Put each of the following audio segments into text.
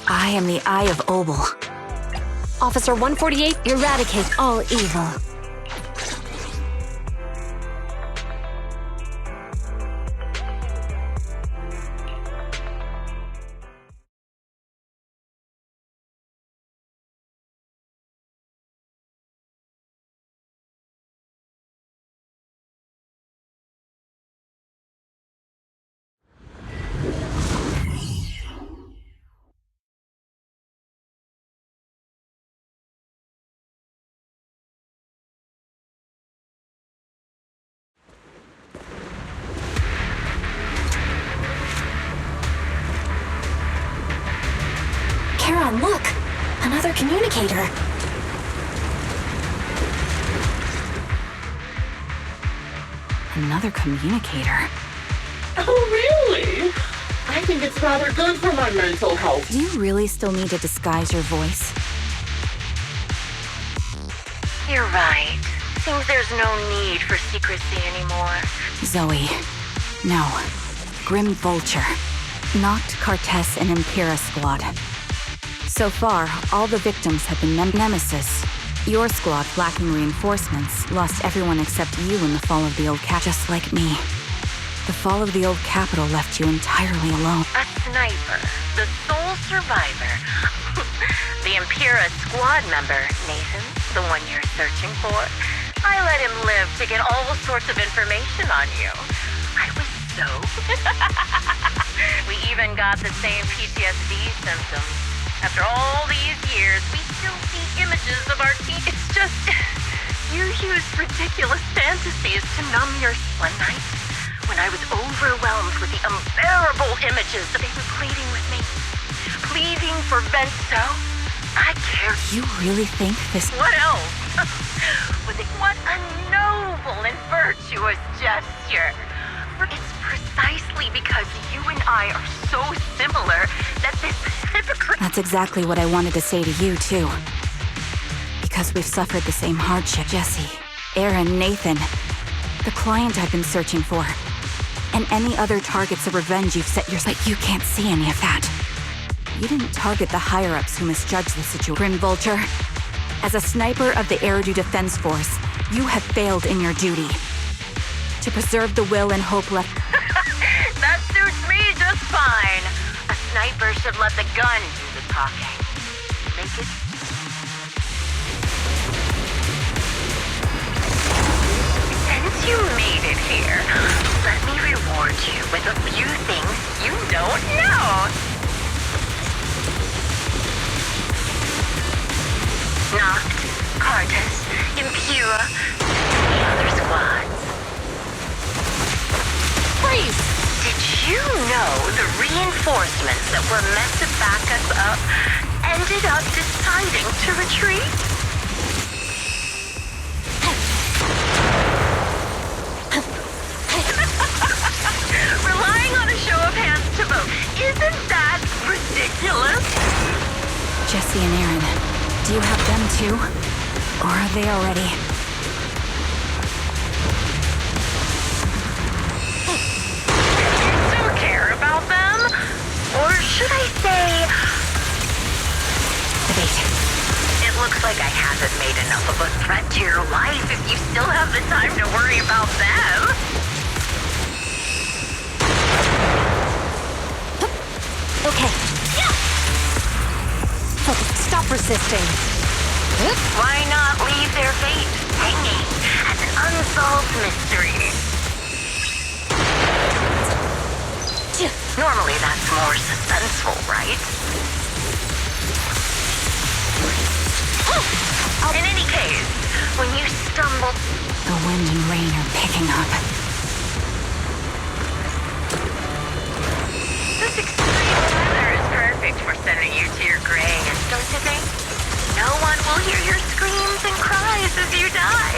I am the Eye of Obel. Officer 148, eradicate all evil. Charon, look! Another communicator! Another communicator. Oh, really? I think it's rather good for my mental health. Do you really still need to disguise your voice? You're right. Seems there's no need for secrecy anymore. Zoe. No. Grim Vulture. Noct, Cartes, and Impera squad. So far, all the victims have been Nemesis. Your squad, lacking reinforcements, lost everyone except you in the fall of the old cap, just like me. The fall of the old capital left you entirely alone. A sniper. The sole survivor. The Impera squad member, Nathan, the one you're searching for. I let him live to get all sorts of information on you. I was so... We even got the same PTSD symptoms. After all these years, we still see images of our team. It's just... You used ridiculous fantasies to numb your... One night, when I was overwhelmed with the unbearable images, they were pleading with me. Pleading for Benso. I cared. You really think this... What else? What a noble and virtuous gesture. It's precisely because you and I are so similar that this hypocrite... That's exactly what I wanted to say to you, too. Because we've suffered the same hardship. Jesse, Aaron, Nathan, the client I've been searching for, and any other targets of revenge you've set yourself. But you can't see any of that. You didn't target the higher-ups who misjudged the situation. Grim Vulture, as a sniper of the Eridu Defense Force, you have failed in your duty. To preserve the will and hope left... That suits me just fine. A sniper should let the gun do the talking. Make it... Since you made it here, let me reward you with a few things you don't know. Noct, Cartes, Impera, and the other squads. Freeze! Did you know the reinforcements that were meant to back us up ended up deciding to retreat? Relying on a show of hands to vote. Isn't that ridiculous? Jesse and Aaron, do you have them too? Or are they already... Still care about them? Or should I say... Debate. It looks like I haven't made enough of a threat to your life if you still have the time to worry about them. Okay. Yeah. Focus. Stop resisting. Why not leave their fate hanging as an unsolved mystery? Normally that's more suspenseful, right? In any case, when you stumble... The wind and rain are picking up. This extreme weather is perfect for sending you to your grave, don't you think? No one will hear your screams and cries as you die.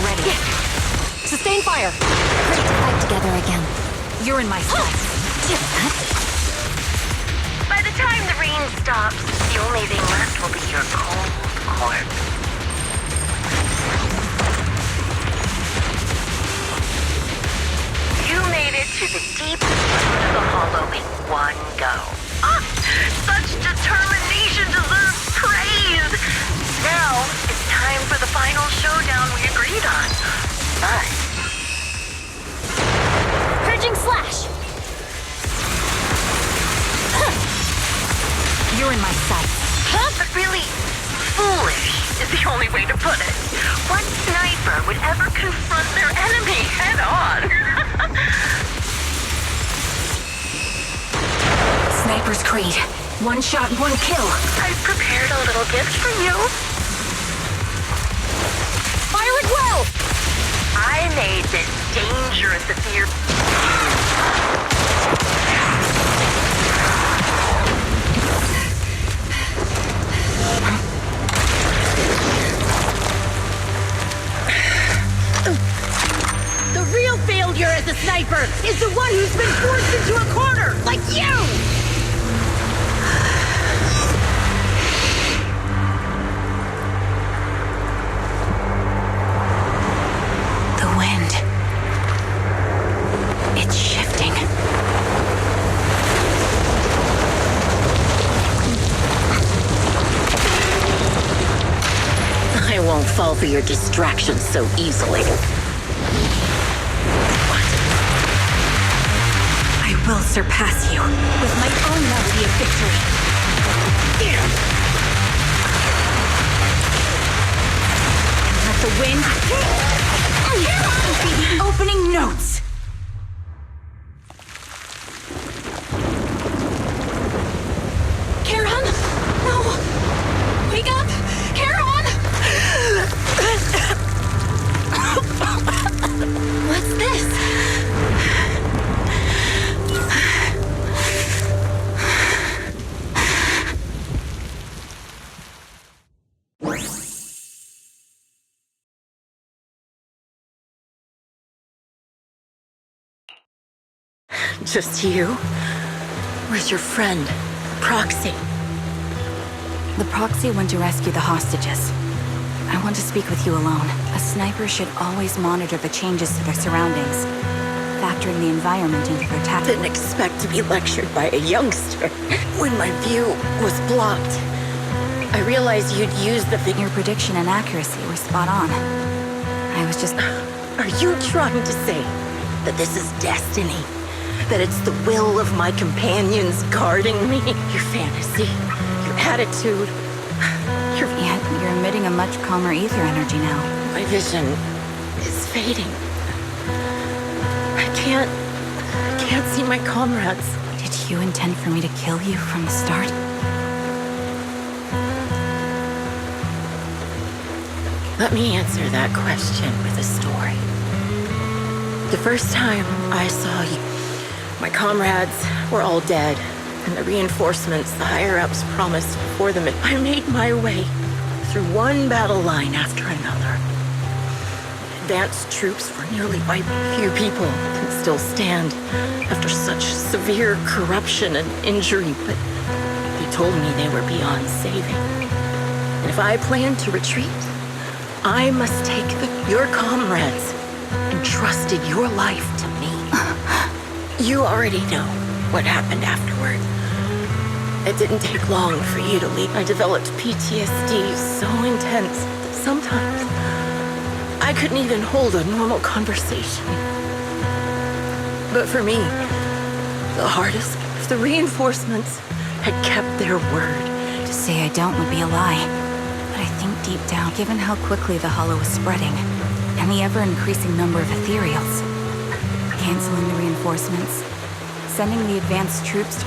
Ready. Sustain fire. Great to fight together again. You're in my sights. By the time the rain stops, the only thing left will be your cold corpse. You made it to the deep end of the hollow in one go. Ah, such determination deserves praise! Now, it's time for the final showdown we agreed on. But... Purging slash! You're in my sight. Huh? But really, foolish is the only way to put it. What sniper would ever confront their enemy head on? Sniper's Creed. One shot, one kill. I've prepared a little gift for you. Fire it well! I made this dangerous affair. The real failure as a sniper is the one who's been forced into a corner, like you! The wind. It's shifting. I won't fall for your distractions so easily. I will surpass you with my own melody of victory. And let the wind be the opening notes. Charon? No! Wake up! Charon! What's this? Just you? Where's your friend, Proxy? The proxy went to rescue the hostages. I want to speak with you alone. A sniper should always monitor the changes to their surroundings, factoring the environment into their tactics. Didn't expect to be lectured by a youngster. When my view was blocked, I realized you'd use the thing. Your prediction and accuracy were spot on. I was just... Are you trying to say that this is destiny? That it's the will of my companions guarding me? Your fantasy, your attitude, Yet you're emitting a much calmer ether energy now. my vision is fading. I can't see my comrades. Did you intend for me to kill you from the start? Let me answer that question with a story. The first time I saw you, my comrades were all dead, and the reinforcements the higher-ups promised before them. I made my way through one battle line after another. Advanced troops were nearly wiped. Few people can still stand after such severe corruption and injury, but they told me they were beyond saving. And if I planned to retreat, I must take your comrades entrusted your life to me. You already know what happened afterward. It didn't take long for you to leave. I developed PTSD so intense that sometimes I couldn't even hold a normal conversation. But for me, the hardest, if the reinforcements had kept their word. To say I don't would be a lie. But I think deep down, given how quickly the hollow is spreading, and the ever-increasing number of ethereals, canceling the reinforcements, sending the advanced troops to...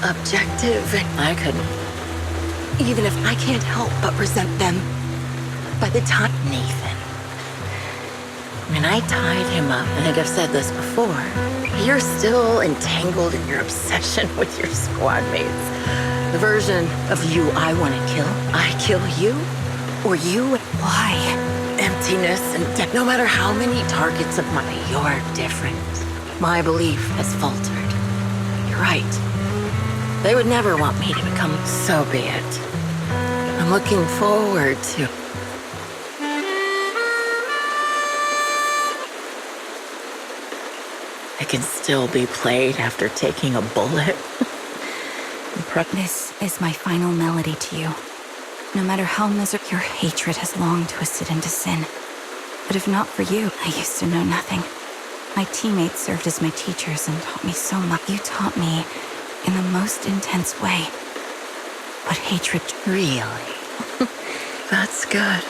Objective, I couldn't. Even if I can't help but resent them. By the time, Nathan, when I tied him up, I think I've said this before, you're still entangled in your obsession with your squad mates. The version of you I want to kill. I kill you, or you. Why? Emptiness and death. No matter how many targets of mine, you're different. My belief has faltered. You're right. They would never want me to become. So be it. I'm looking forward to... it can still be played after taking a bullet. This is my final melody to you. No matter how miserable your hatred has long twisted into sin. But if not for you, I used to know nothing. My teammates served as my teachers and taught me so much. You taught me in the most intense way. What hatred... Really? That's good.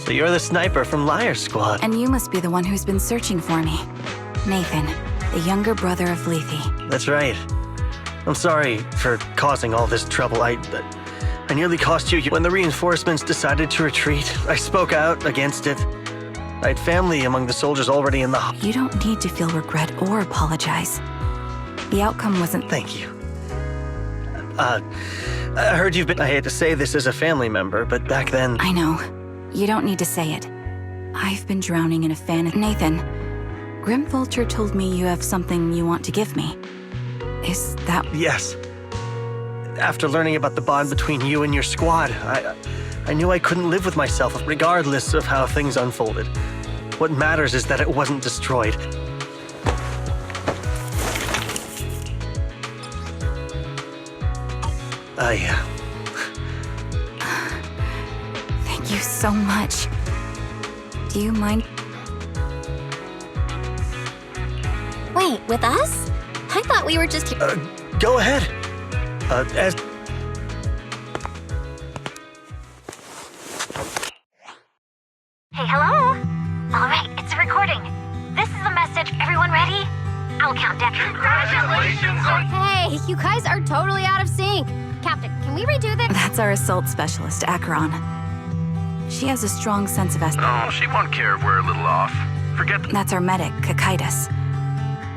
So you're the sniper from Liar Squad. And you must be the one who's been searching for me. Nathan, the younger brother of Lethe. That's right. I'm sorry for causing all this trouble. I nearly cost you when the reinforcements decided to retreat. I spoke out against it. I had family among the soldiers already in the... You don't need to feel regret or apologize. The outcome wasn't... Thank you. I heard you've been... I hate to say this as a family member, but back then... I know. You don't need to say it. I've been drowning in a fantasy. Nathan, Grim Vulture told me you have something you want to give me. Is that... Yes. After learning about the bond between you and your squad, I knew I couldn't live with myself, regardless of how things unfolded. What matters is that it wasn't destroyed. Thank you so much. Do you mind? Wait, with us? I thought we were just... Go ahead. As... Hey, hello? All right, it's a recording. This is the message. Everyone ready? I'll count down. Congratulations on... Hey, you guys are totally out of sync. Captain, can we redo this? That's our assault specialist, Acheron. She has a strong sense of Oh, she won't care if we're a little off. Forget That's our medic, Kakaitis.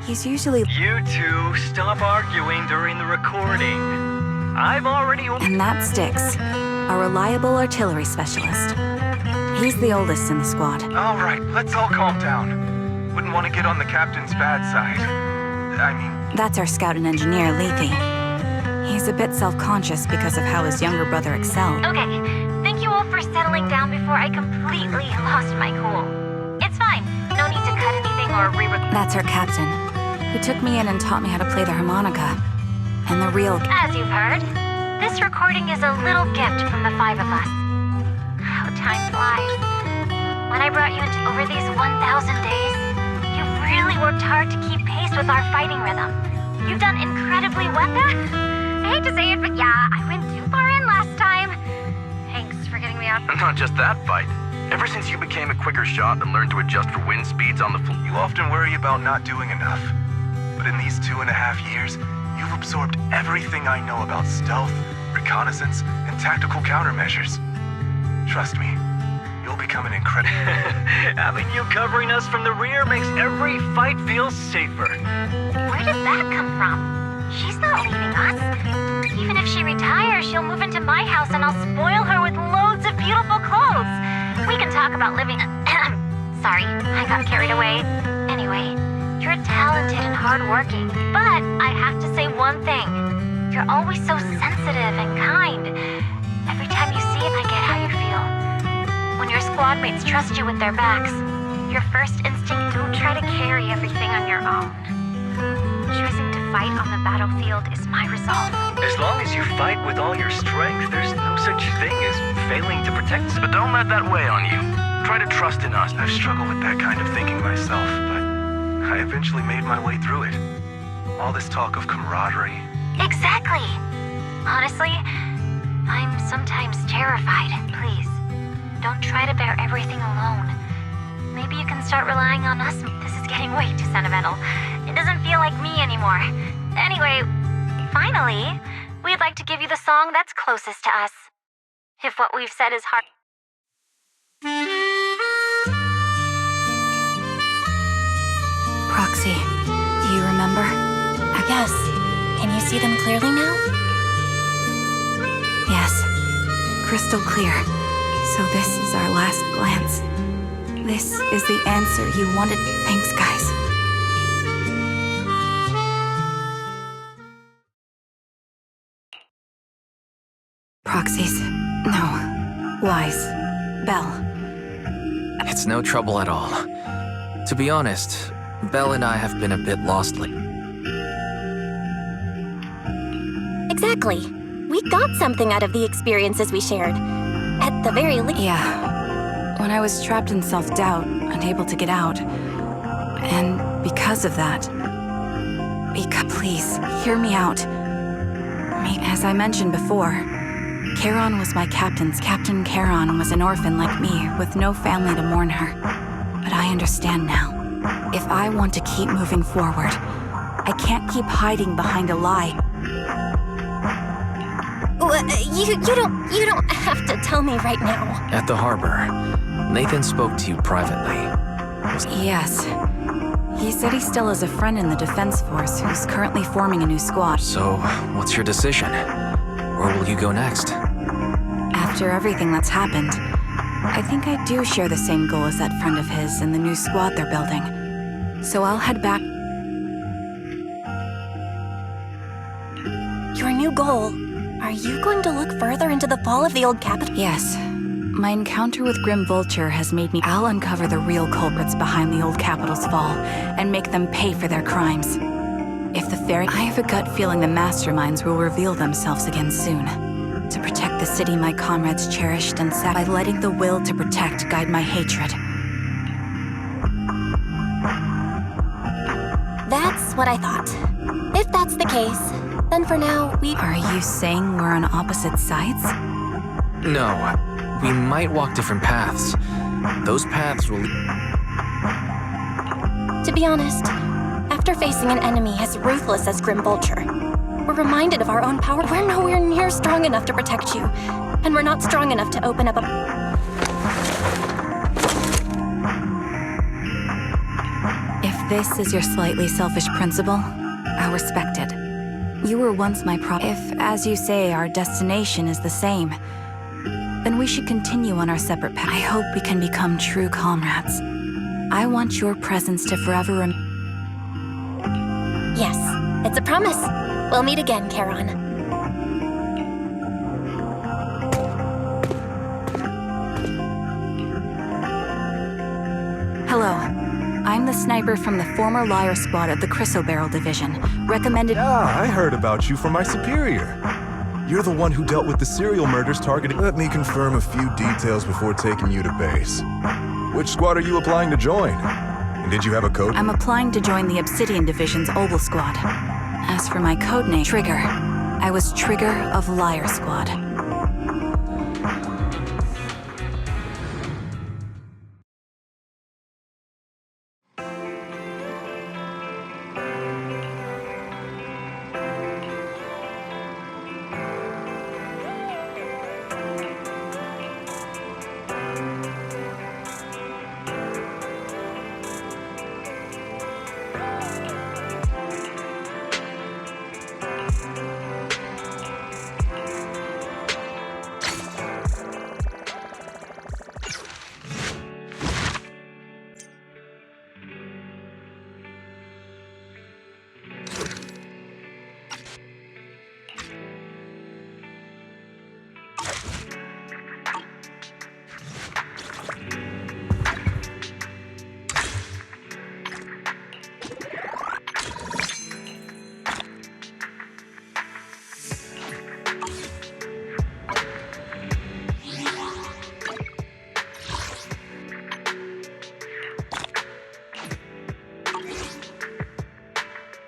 He's usually... You two, stop arguing during the recording. I've already... And that sticks. A reliable artillery specialist. He's the oldest in the squad. All right, let's all calm down. Wouldn't want to get on the captain's bad side. I mean... That's our scout and engineer, Lethe. He's a bit self-conscious because of how his younger brother excelled. Okay, thank you all for settling down before I completely lost my cool. It's fine. No need to cut anything or re-record. That's our captain, who took me in and taught me how to play the harmonica. And the real... As you've heard, this recording is a little gift from the five of us. How time flies. When I brought you into over these 1,000 days, you've really worked hard to keep pace with our fighting rhythm. You've done incredibly well. I hate to say it, but yeah, I went too far in last time. Thanks for getting me out. Not just that fight. Ever since you became a quicker shot and learned to adjust for wind speeds on the floor. You often worry about not doing enough. But in these 2.5 years, you've absorbed everything I know about stealth, reconnaissance, and tactical countermeasures. Trust me, you'll become an incredible... Having you covering us from the rear makes every fight feel safer. Where did that come from? She's not leaving us. Even if she retires, she'll move into my house and I'll spoil her with loads of beautiful clothes. We can talk about living... Sorry, I got carried away. Anyway, you're talented and hardworking, but I have to say one thing. You're always so sensitive and kind. Every time you see it, I get how you feel. When your squad mates trust you with their backs, your first instinct, don't try to carry everything on your own. Choosing to fight on the battlefield is my resolve. As long as you fight with all your strength, there's no such thing as failing to protect. But don't let that weigh on you. Try to trust in us. I've struggled with that kind of thinking myself, but I eventually made my way through it. All this talk of camaraderie. Exactly. Honestly, I'm sometimes terrified. Please, don't try to bear everything alone. Maybe you can start relying on us. This is getting way too sentimental. It doesn't feel like me anymore. Anyway, finally, we'd like to give you the song that's closest to us. If what we've said is hard... Proxy, do you remember? Yes. Can you see them clearly now? Yes. Crystal clear. So this is our last glance. This is the answer you wanted. Thanks, guys. Proxies. No. Lies. Belle. It's no trouble at all. To be honest, Belle and I have been a bit lost lately. Exactly. We got something out of the experiences we shared. At the very least. Yeah. When I was trapped in self-doubt, unable to get out. And because of that... Please, hear me out. As I mentioned before, Charon was my captain's. Captain Charon was an orphan like me, with no family to mourn her. But I understand now. If I want to keep moving forward, I can't keep hiding behind a lie. You don't have to tell me right now. At the harbor, Nathan spoke to you privately. Yes. He said he still has a friend in the Defense Force who's currently forming a new squad. So, what's your decision? Where will you go next? After everything that's happened, I think I do share the same goal as that friend of his and the new squad they're building. So I'll head back. Your new goal? Are you going to look further into the fall of the old capital? Yes. My encounter with Grim Vulture has made me... I'll uncover the real culprits behind the old capital's fall and make them pay for their crimes. If the fairy... I have a gut feeling the masterminds will reveal themselves again soon. To protect the city my comrades cherished and by letting the will to protect guide my hatred. That's what I thought. If that's the case, then for now, we... Are you saying we're on opposite sides? No. We might walk different paths. Those paths will... To be honest, after facing an enemy as ruthless as Grim Vulture, we're reminded of our own power. We're nowhere near strong enough to protect you, and we're not strong enough to open up a... If this is your slightly selfish principle, I'll respect it. You were once my If, as you say, our destination is the same, then we should continue on our separate paths. I hope we can become true comrades. I want your presence to forever Yes, it's a promise. We'll meet again, Charon. Hello. I'm the sniper from the former Liar Squad of the Chrysoberyl Division. Recommended... Ah, I heard about you from my superior. You're the one who dealt with the serial murders targeting... Let me confirm a few details before taking you to base. Which squad are you applying to join? And did you have a code? I'm applying to join the Obsidian Division's Oval Squad. As for my codename, Trigger, I was Trigger of Liar Squad.